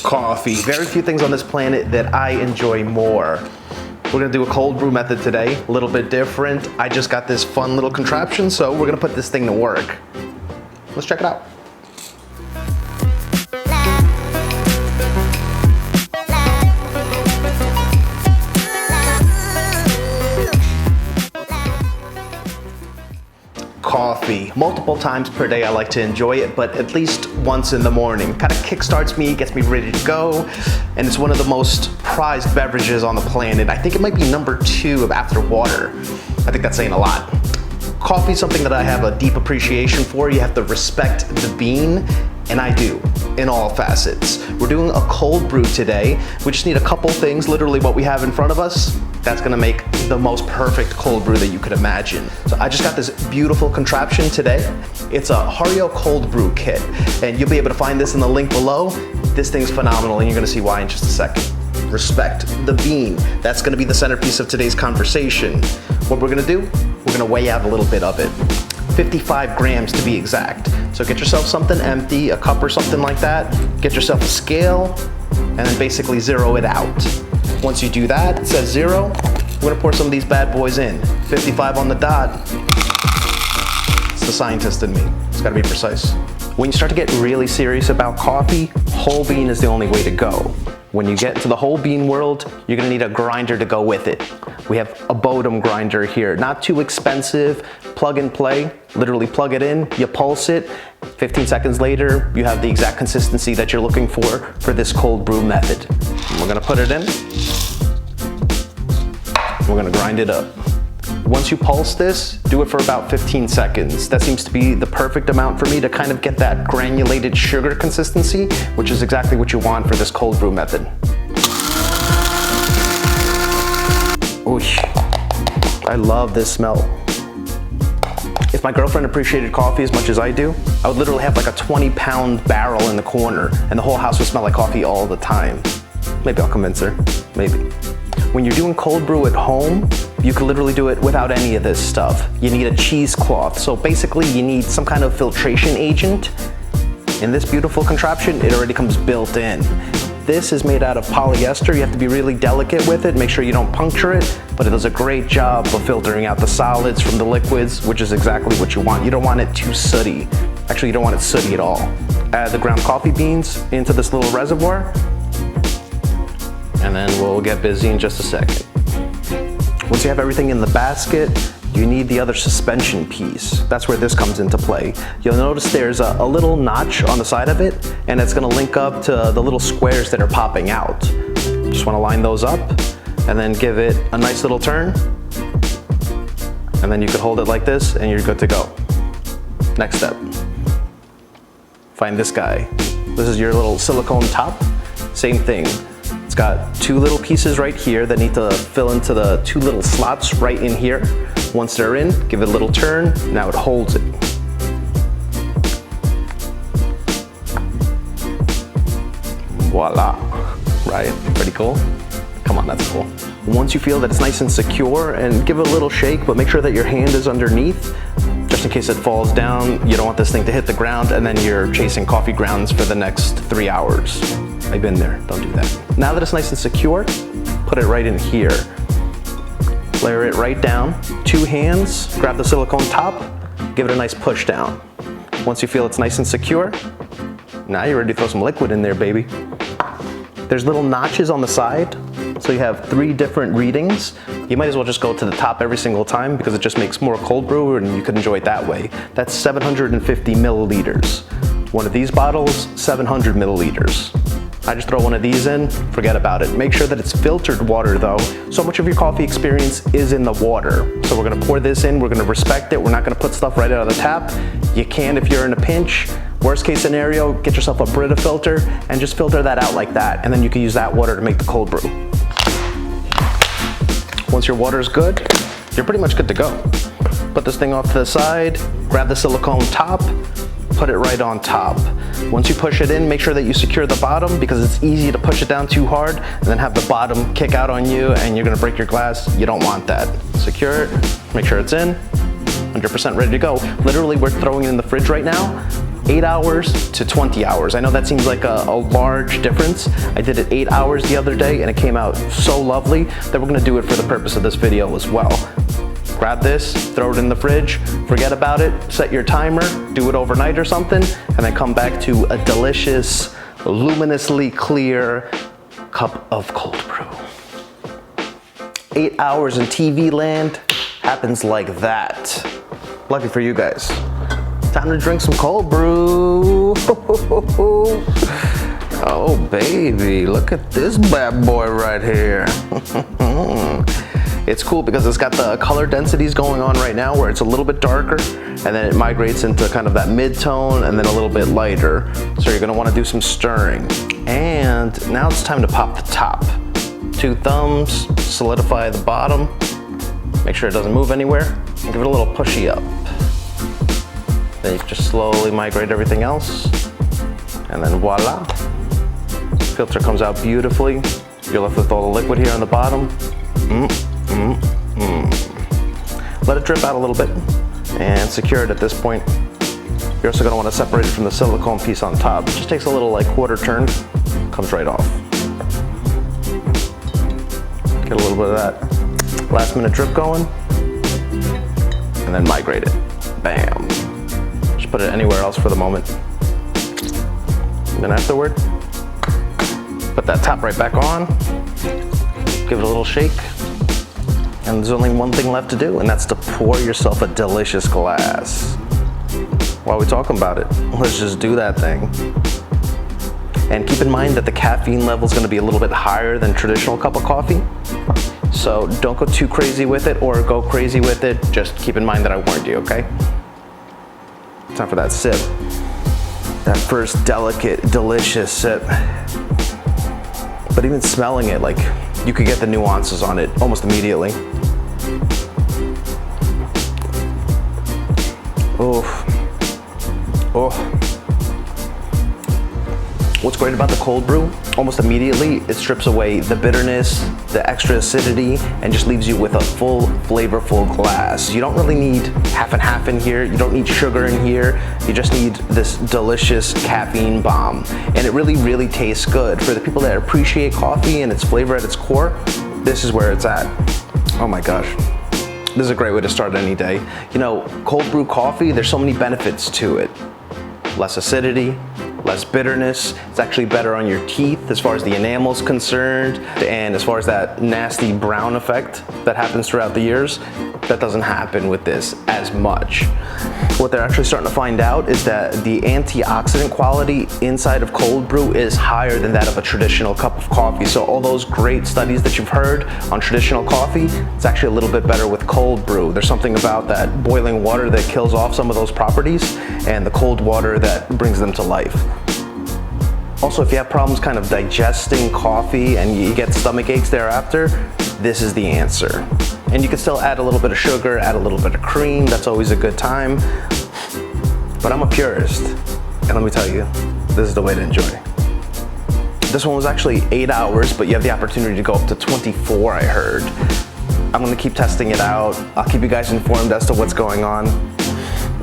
Coffee. Very few things on this planet that I enjoy more. We're gonna do a cold brew method today, a little bit different. I just got this fun little contraption, so we're gonna put this thing to work. Let's check it out. Coffee. Multiple times per day I like to enjoy it, but at least once in the morning. Kind of kickstarts me, gets me ready to go, and it's one of the most prized beverages on the planet. I think it might be number 2 after water. I think that's saying a lot. Coffee is something that I have a deep appreciation for. You have to respect the bean, and I do, in all facets. We're doing a cold brew today. We just need a couple things, literally what we have in front of us. That's gonna make the most perfect cold brew that you could imagine. So I just got this beautiful contraption today. It's a Hario cold brew kit, and you'll be able to find this in the link below. This thing's phenomenal, and you're gonna see why in just a second. Respect the bean. That's gonna be the centerpiece of today's conversation. What we're gonna do, we're gonna weigh out a little bit of it. 55 grams to be exact. So get yourself something empty, a cup or something like that. Get yourself a scale, and then basically zero it out. Once you do that, it says 0. We're gonna pour some of these bad boys in. 55 on the dot. It's the scientist in me. It's gotta be precise. When you start to get really serious about coffee, whole bean is the only way to go. When you get into the whole bean world, you're gonna need a grinder to go with it. We have a Bodum grinder here. Not too expensive, plug and play. Literally plug it in, you pulse it. 15 seconds later, you have the exact consistency that you're looking for this cold brew method. And we're gonna put it in. We're gonna grind it up. Once you pulse this, do it for about 15 seconds. That seems to be the perfect amount for me to kind of get that granulated sugar consistency, which is exactly what you want for this cold brew method. Oosh, I love this smell. If my girlfriend appreciated coffee as much as I do, I would literally have like a 20-pound barrel in the corner and the whole house would smell like coffee all the time. Maybe I'll convince her, maybe. When you're doing cold brew at home, you can literally do it without any of this stuff. You need a cheesecloth. So basically you need some kind of filtration agent. In this beautiful contraption, it already comes built in. This is made out of polyester. You have to be really delicate with it, make sure you don't puncture it, but it does a great job of filtering out the solids from the liquids, which is exactly what you want. You don't want it too sooty. Actually, you don't want it sooty at all. Add the ground coffee beans into this little reservoir, and then we'll get busy in just a second. Once you have everything in the basket, you need the other suspension piece. That's where this comes into play. You'll notice there's a little notch on the side of it, and it's gonna link up to the little squares that are popping out. Just wanna line those up, and then give it a nice little turn. And then you could hold it like this, and you're good to go. Next step. Find this guy. This is your little silicone top. Same thing. It's got 2 little pieces right here that need to fill into the 2 little slots right in here. Once they're in, give it a little turn. Now it holds it. Voila, right? Pretty cool? Come on, that's cool. Once you feel that it's nice and secure, and give it a little shake, but make sure that your hand is underneath, just in case it falls down. You don't want this thing to hit the ground, and then you're chasing coffee grounds for the next 3 hours. I've been there, don't do that. Now that it's nice and secure, put it right in here. Layer it right down. 2 hands, grab the silicone top, give it a nice push down. Once you feel it's nice and secure, now you're ready to throw some liquid in there, baby. There's little notches on the side, so you have 3 different readings. You might as well just go to the top every single time because it just makes more cold brew and you can enjoy it that way. That's 750 milliliters. One of these bottles, 700 milliliters. I just throw one of these in, forget about it. Make sure that it's filtered water though. So much of your coffee experience is in the water. So we're gonna pour this in, we're gonna respect it. We're not gonna put stuff right out of the tap. You can if you're in a pinch. Worst case scenario, get yourself a Brita filter and just filter that out like that. And then you can use that water to make the cold brew. Once your water's good, you're pretty much good to go. Put this thing off to the side, grab the silicone top, put it right on top. Once you push it in, make sure that you secure the bottom because it's easy to push it down too hard and then have the bottom kick out on you and you're gonna break your glass. You don't want that. Secure it, make sure it's in, 100% ready to go. Literally, we're throwing it in the fridge right now. 8 hours to 20 hours. I know that seems like a large difference. I did it 8 hours the other day and it came out so lovely that we're gonna do it for the purpose of this video as well. Grab this, throw it in the fridge, forget about it, set your timer, do it overnight or something, and then come back to a delicious, luminously clear cup of cold brew. 8 hours in TV land happens like that. Lucky for you guys. Time to drink some cold brew. Oh baby, look at this bad boy right here. It's cool because it's got the color densities going on right now where it's a little bit darker and then it migrates into kind of that mid-tone and then a little bit lighter. So you're gonna wanna do some stirring. And now it's time to pop the top. 2 thumbs, solidify the bottom, make sure it doesn't move anywhere, and give it a little pushy up. Then you can just slowly migrate everything else, and then voila. Filter comes out beautifully. You're left with all the liquid here on the bottom. Let it drip out a little bit, and secure it at this point. You're also gonna wanna separate it from the silicone piece on top. It just takes a little like quarter turn, comes right off. Get a little bit of that last minute drip going, and then migrate it. Bam. Just put it anywhere else for the moment. And then afterward, put that top right back on, give it a little shake, and there's only one thing left to do, and that's to pour yourself a delicious glass. While we're talking about it, let's just do that thing. And keep in mind that the caffeine level is going to be a little bit higher than traditional cup of coffee. So don't go too crazy with it or go crazy with it. Just keep in mind that I warned you, okay? Time for that sip. That first delicate, delicious sip. But even smelling it, like you could get the nuances on it almost immediately. Oof. Oh. What's great about the cold brew, almost immediately, it strips away the bitterness, the extra acidity, and just leaves you with a full, flavorful glass. You don't really need half and half in here. You don't need sugar in here. You just need this delicious caffeine bomb. And it really, really tastes good. For the people that appreciate coffee and its flavor at its core, this is where it's at. Oh my gosh. This is a great way to start any day. You know, cold brew coffee, there's so many benefits to it. Less acidity, less bitterness. It's actually better on your teeth as far as the enamel is concerned, and as far as that nasty brown effect that happens throughout the years, that doesn't happen with this as much. What they're actually starting to find out is that the antioxidant quality inside of cold brew is higher than that of a traditional cup of coffee. So all those great studies that you've heard on traditional coffee, it's actually a little bit better with cold brew. There's something about that boiling water that kills off some of those properties and the cold water that brings them to life. Also, if you have problems kind of digesting coffee and you get stomach aches thereafter, this is the answer. And you can still add a little bit of sugar, add a little bit of cream, that's always a good time. But I'm a purist, and let me tell you, this is the way to enjoy. This one was actually 8 hours, but you have the opportunity to go up to 24, I heard. I'm gonna keep testing it out. I'll keep you guys informed as to what's going on.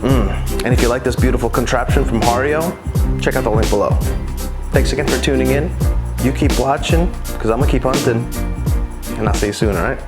And if you like this beautiful contraption from Hario, check out the link below. Thanks again for tuning in. You keep watching, because I'm gonna keep hunting. And I'll see you soon, all right?